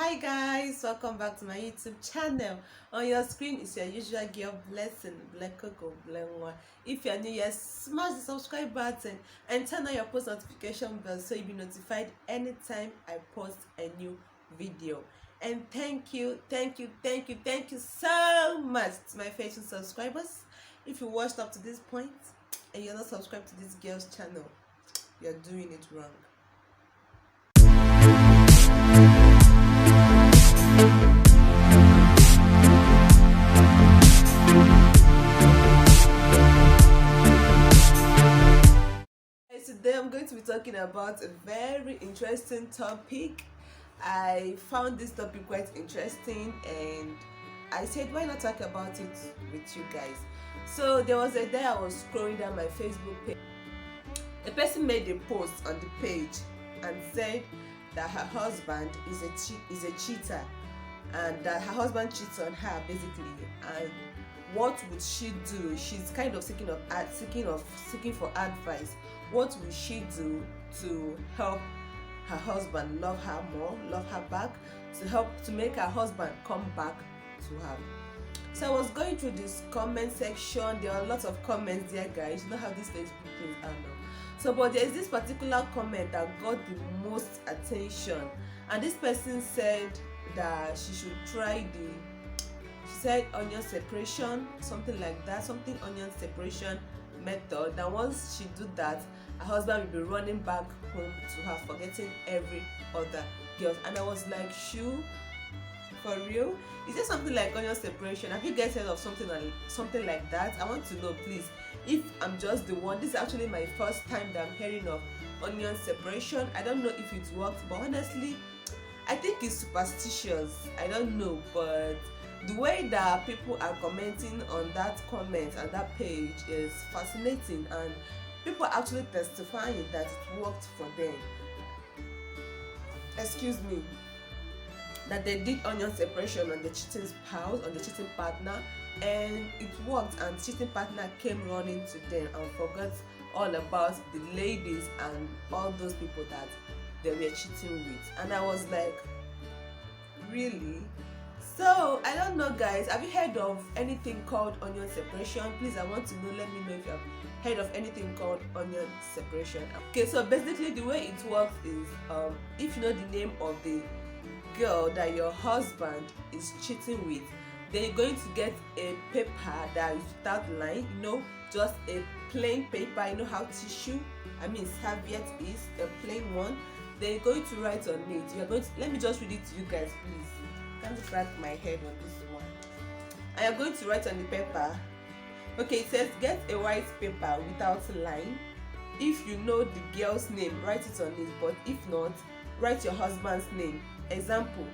Hi guys, welcome back to my YouTube channel. On your screen is your usual girl Blessing, blecoco. If you're new here, smash the subscribe button and turn on your post notification bell so you'll be notified anytime I post a new video. And thank you so much to my faithful subscribers. If you watched up to this point and you're not subscribed to this girl's channel, you're doing it wrong. Today I'm going to be talking about a very interesting topic. I found this topic quite interesting and I said why not talk about it with you guys. So there was a day I was scrolling down my Facebook page. A person made a post on the page and said that her husband is a cheater and that her husband cheats on her basically, and what would she do? She's kind of seeking for advice. What will she do to help her husband love her more, love her back, to make her husband come back to her? So I was going through this comment section. There are lots of comments there, guys. You know how these Facebook things are now. So, but there is this particular comment that got the most attention, and this person said that she should try she said onion separation, something like that, something onion separation method. And once she do that, her husband will be running back home to her, forgetting every other girl. And I was like, shoo, for real? Is there something like onion separation? Have you guys heard of something like that? I want to know, please, if I'm just the one. This is actually my first time that I'm hearing of onion separation. I don't know if it works, but honestly I think it's superstitious. I don't know, but the way that people are commenting on that comment and that page is fascinating, and people are actually testifying that it worked for them. Excuse me. That they did onion separation on the cheating spouse, on the cheating partner, and it worked, and cheating partner came running to them and forgot all about the ladies and all those people that they were cheating with. And I was like, really? So I don't know, guys, have you heard of anything called onion separation? Please, I want to know. Let me know if you have heard of anything called onion separation. Okay, so basically the way it works is if you know the name of the girl that your husband is cheating with, then you're going to get a paper that is without line, just a plain paper. You know how tissue, serviette is a plain one. Then you're going to write on it. You're going to, let me just read it to you guys, please. Can't crack my head on this one. I am going to write on the paper. Okay, it says get a white paper without line. If you know the girl's name, write it on it. But if not, write your husband's name. Example,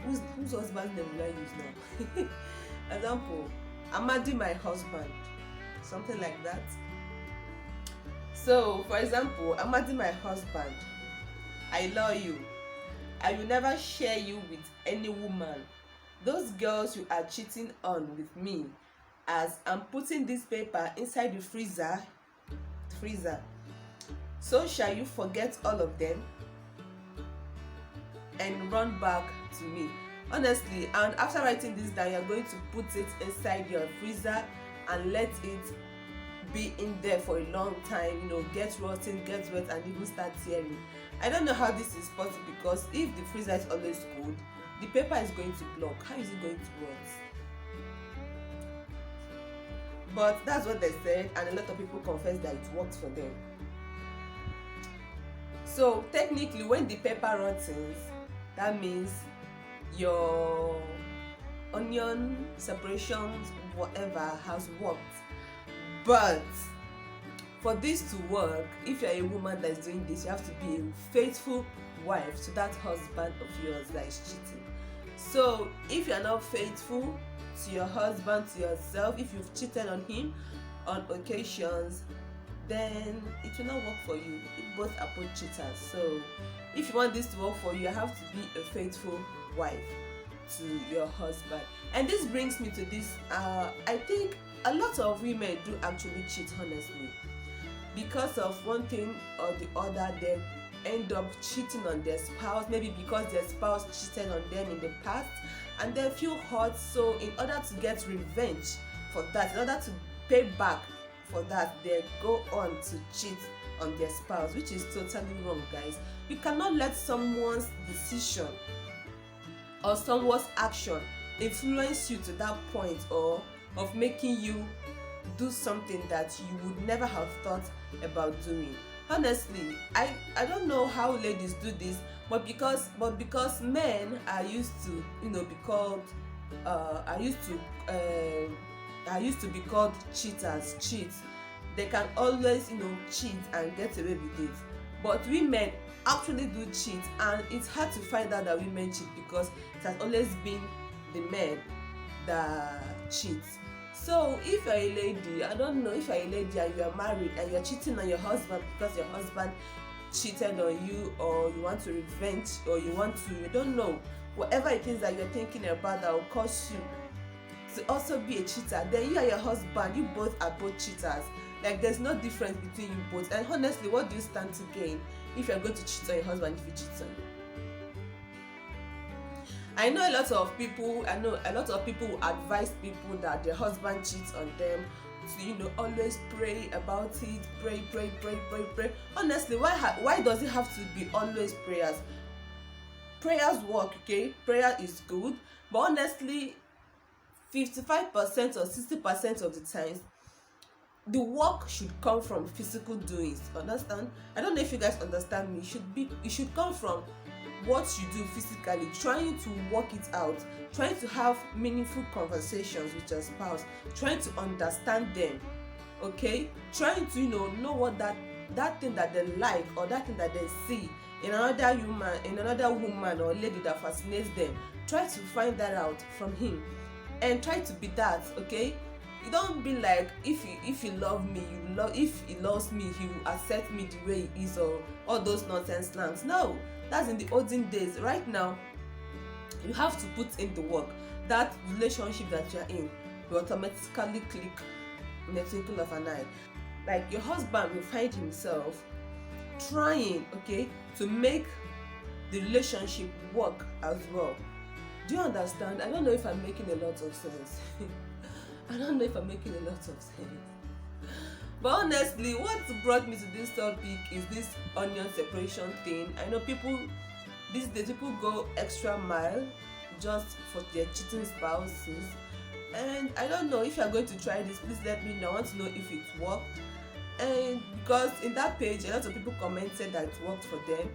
whose husband's name will I use now? Example, Amadi, my husband, something like that. So for example, Amadi, my husband, I love you. I will never share you with any woman. Those girls you are cheating on with me, as I'm putting this paper inside the freezer, so shall you forget all of them and run back to me. Honestly, and after writing this down, you're going to put it inside your freezer and let it be in there for a long time, get rotten, get wet, and even start tearing. I don't know how this is possible, because if the freezer is always cold, the paper is going to block. How is it going to work? But that's what they said, and a lot of people confess that it works for them. So technically, when the paper rottens, that means your onion separations, whatever, has worked. But for this to work, if you're a woman that is doing this, you have to be a faithful wife to that husband of yours that is cheating. So if you're not faithful to your husband, to yourself, if you've cheated on him on occasions, then it will not work for you. Both are both cheaters. So if you want this to work for you, you have to be a faithful wife to your husband. And this brings me to this, I think a lot of women do actually cheat, honestly, because of one thing or the other. end up cheating on their spouse, maybe because their spouse cheated on them in the past, and they feel hurt. So in order to get revenge for that, in order to pay back for that, they go on to cheat on their spouse, which is totally wrong, guys. You cannot let someone's decision or someone's action influence you to that point, or of making you do something that you would never have thought about doing. Honestly, I don't know how ladies do this, but because men are used to, be called are used to be called cheaters, they can always, cheat and get away with it. But women actually do cheat, and it's hard to find out that women cheat because it has always been the men that cheat. So if you're a lady, I don't know, if you're a lady and you're married and you're cheating on your husband because your husband cheated on you, or you want to revenge, or you don't know, whatever it is that you're thinking about that will cause you to also be a cheater, then you and your husband, you both are both cheaters. Like, there's no difference between you both. And honestly, what do you stand to gain if you're going to cheat on your husband if he cheats on you? I know a lot of people who advise people that their husband cheats on them to, always pray about it, pray. Honestly, why does it have to be always prayers? Prayers work, okay? Prayer is good, but honestly, 55% or 60% of the times, the work should come from physical doings. Understand? I don't know if you guys understand me. It should come from what you do physically, trying to work it out, trying to have meaningful conversations with your spouse, trying to understand them, okay? Trying to, know what that thing that they like, or that thing that they see in another woman or lady that fascinates them. Try to find that out from him and try to be that, okay? You don't be like, if he love me, if he loves me, he will accept me the way he is, or all those nonsense slangs. No, that's in the olden days. Right now, you have to put in the work. That relationship that you're in will automatically click in a twinkle of an eye. Like, your husband will find himself trying, okay, to make the relationship work as well. Do you understand? I don't know if I'm making a lot of sense. I don't know if I'm making a lot of sense. But honestly, what brought me to this topic is this onion separation thing. I know these days people go extra mile just for their cheating spouses. And I don't know, if you're going to try this, please let me know. I want to know if it worked. And because in that page, a lot of people commented that it worked for them.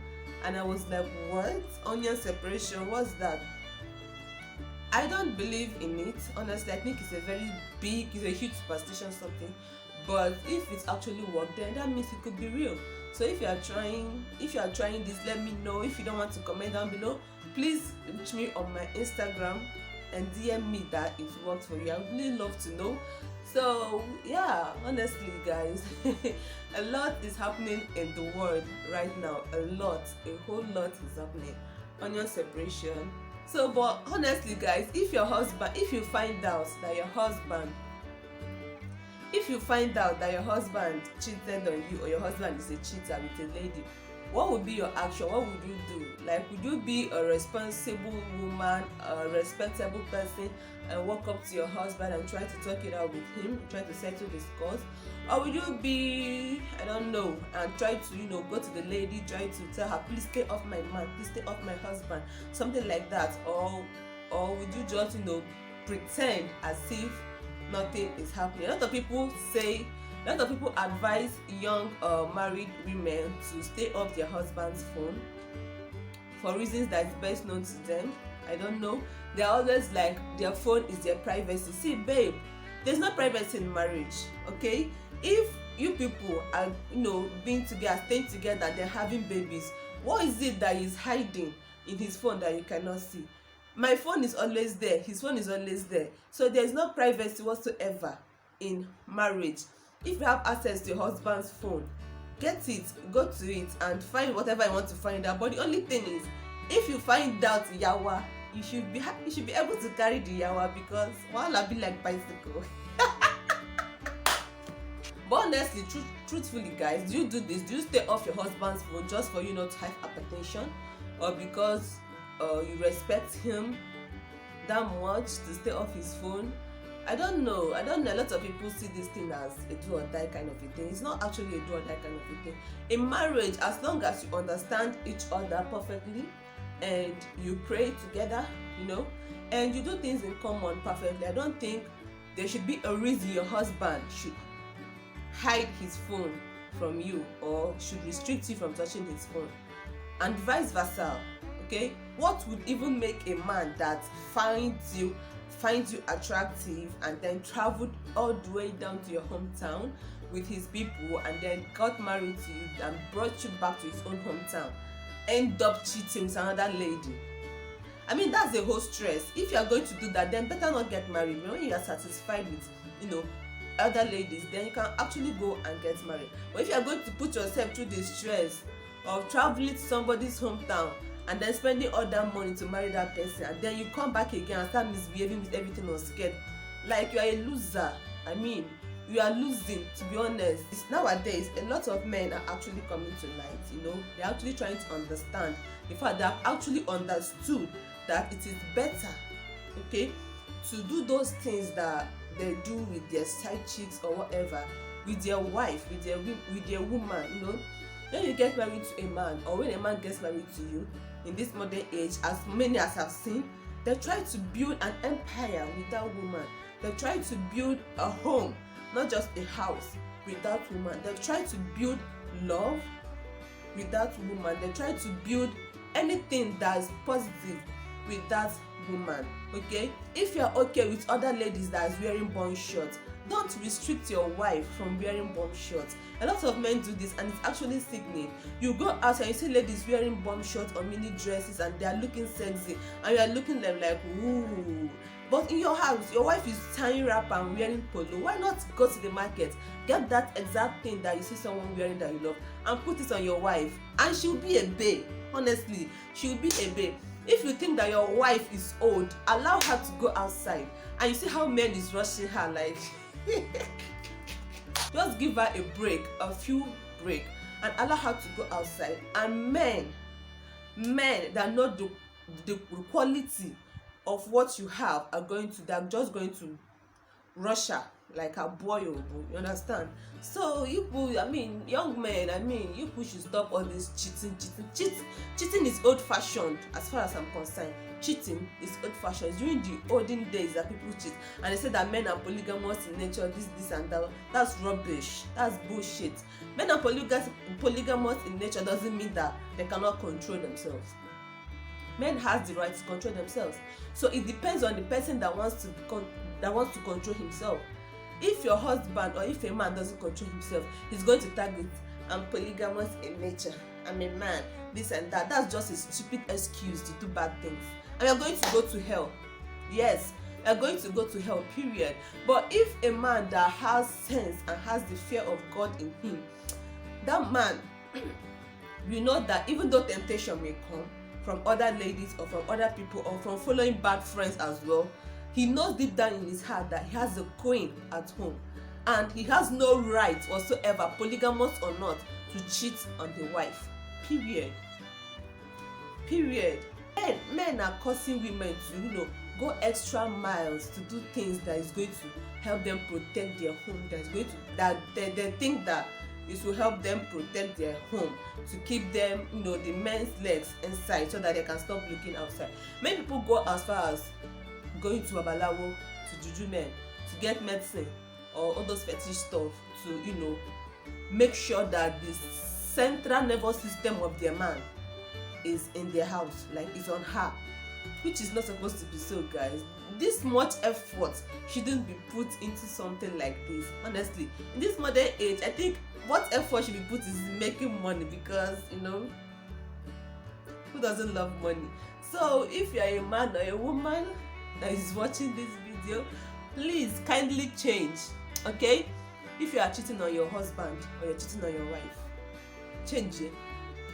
And I was like, what? Onion separation? What's that? I don't believe in it. Honestly, I think it's a huge superstition, something. But if it's actually worked, then that means it could be real. So if you are trying this, let me know. If you don't want to comment down below, please reach me on my Instagram and DM me that it worked for you. I would really love to know. So yeah, honestly guys, a lot is happening in the world right now. A whole lot is happening. Onion separation. So, but honestly guys, if you find out that your husband cheated on you, or your husband is a cheater with a lady, what would be your action? What would you do? Like, would you be a responsible woman, a respectable person, and walk up to your husband and try to talk it out with him, try to settle the scores? Or would you be, I don't know, and try to, go to the lady, try to tell her, please stay off my man, please stay off my husband, something like that? Or would you just, pretend as if nothing is happening? A lot of people advise young married women to stay off their husband's phone for reasons that is best known to them. I don't know. They're always like, their phone is their privacy. See, babe, there's no privacy in marriage, okay? If you people are, being together, staying together, they're having babies, what is it that he's hiding in his phone that you cannot see? My phone is always there, his phone is always there. So there's no privacy whatsoever in marriage. If you have access to your husband's phone, get it, go to it and find whatever you want to find out. But the only thing is, if you find out yawa, you should be able to carry the yawa, because while I be like bicycle. But honestly, truthfully guys, do you do this? Do you stay off your husband's phone just for you not to have hypertension, or because you respect him that much to stay off his phone? I don't know. A lot of people see this thing as a do or die kind of a thing. It's not actually a do or die kind of a thing. In marriage, as long as you understand each other perfectly and you pray together, and you do things in common perfectly, I don't think there should be a reason your husband should hide his phone from you or should restrict you from touching his phone, and vice versa. Okay, what would even make a man that finds you attractive and then traveled all the way down to your hometown with his people and then got married to you and brought you back to his own hometown end up cheating with another lady? I mean, that's a whole stress. If you are going to do that, then better not get married. When you are satisfied with other ladies, then you can actually go and get married. But if you are going to put yourself through the stress of traveling to somebody's hometown and then spending all that money to marry that person, and then you come back again and start misbehaving with everything on scared, like you are a loser. I mean, you are losing, to be honest. Nowadays, a lot of men are actually coming to light. They're actually trying to understand. In fact, they have actually understood that it is better, okay, to do those things that they do with their side chicks or whatever, with their wife, with their woman. When you get married to a man, or when a man gets married to you, in this modern age, as many as I've seen, they try to build an empire with that woman. They try to build a home, not just a house, with that woman. They try to build love with that woman. They try to build anything that is positive with that woman. Okay, if you are okay with other ladies that is wearing bum shorts, don't restrict your wife from wearing bum shorts. A lot of men do this and it's actually sickening. You go out and you see ladies wearing bum shorts or mini dresses and they are looking sexy and you are looking them like ooh. But in your house, your wife is tying wrap and wearing polo. Why not go to the market, get that exact thing that you see someone wearing that you love and put it on your wife, and she'll be a babe. Honestly, she'll be a babe. If you think that your wife is old, allow her to go outside. And you see how men is rushing her, like just give her a break, a few break, and allow her to go outside. And men that know the quality of what you have they're just going to rush her like a boy. You understand? So young men, you should stop all this cheating is old fashioned. As far as I'm concerned, cheating is old fashioned. During the olden days that people cheat and they say that men are polygamous in nature, this and that. That's rubbish. That's bullshit. Men are polygamous in nature doesn't mean that they cannot control themselves. Men has the right to control themselves. So it depends on the person that wants to control himself. If your husband or if a man doesn't control himself, he's going to target, I'm polygamous in nature, I'm a man, this and that. That's just a stupid excuse to do bad things. And you're going to go to hell. Yes, you're going to go to hell, period. But if a man that has sense and has the fear of God in him, that man, you know that even though temptation may come from other ladies or from other people or from following bad friends as well, he knows deep down in his heart that he has a queen at home and he has no right whatsoever, polygamous or not, to cheat on the wife. Period. Men are causing women to go extra miles to do things that is going to help them protect their home, that they think that it will help them protect their home, to keep them, the men's legs inside so that they can stop looking outside. Many people go as far as going to babalawo, to juju men, to get medicine or all those fetish stuff to make sure that the central nervous system of their man is in their house, like it's on her, which is not supposed to be so, guys. This much effort shouldn't be put into something like this. Honestly, in this modern age, I think what effort should be put is making money, because who doesn't love money? So if you are a man or a woman that is watching this video, please kindly change. Okay, if you are cheating on your husband or you're cheating on your wife, change it.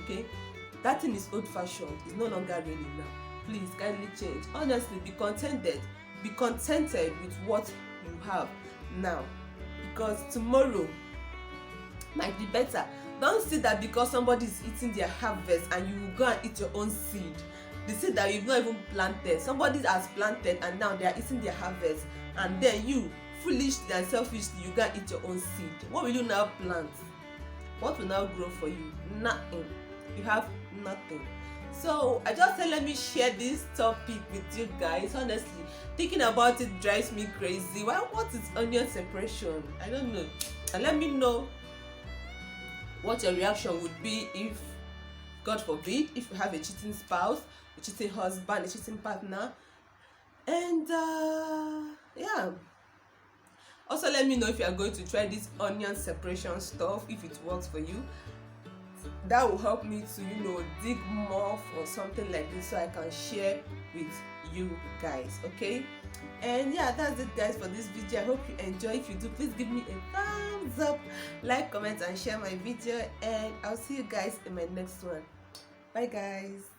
Okay, that thing is old fashioned. It's no longer really now. Please kindly change. Honestly, be contented with what you have now, because tomorrow might be better. Don't see that because somebody is eating their harvest and you will go and eat your own seed, the seed that you've not even planted. Somebody has planted and now they are eating their harvest, and then you foolishly and selfishly you go and eat your own seed. What will you now plant? What will now grow for you? Nothing. You have nothing. So I just said let me share this topic with you guys. Honestly, thinking about it drives me crazy. What is onion separation? I don't know. And let me know what your reaction would be if, God forbid, if you have a cheating spouse, a cheating husband, a cheating partner. And yeah, also let me know if you are going to try this onion separation stuff, if it works for you. That will help me to, you know, dig more for something like this so I can share with you guys. Okay, and yeah, that's it guys for this video. I hope you enjoy. If you do, please give me a thumbs up, like, comment and share my video, and I'll see you guys in my next one. Bye guys.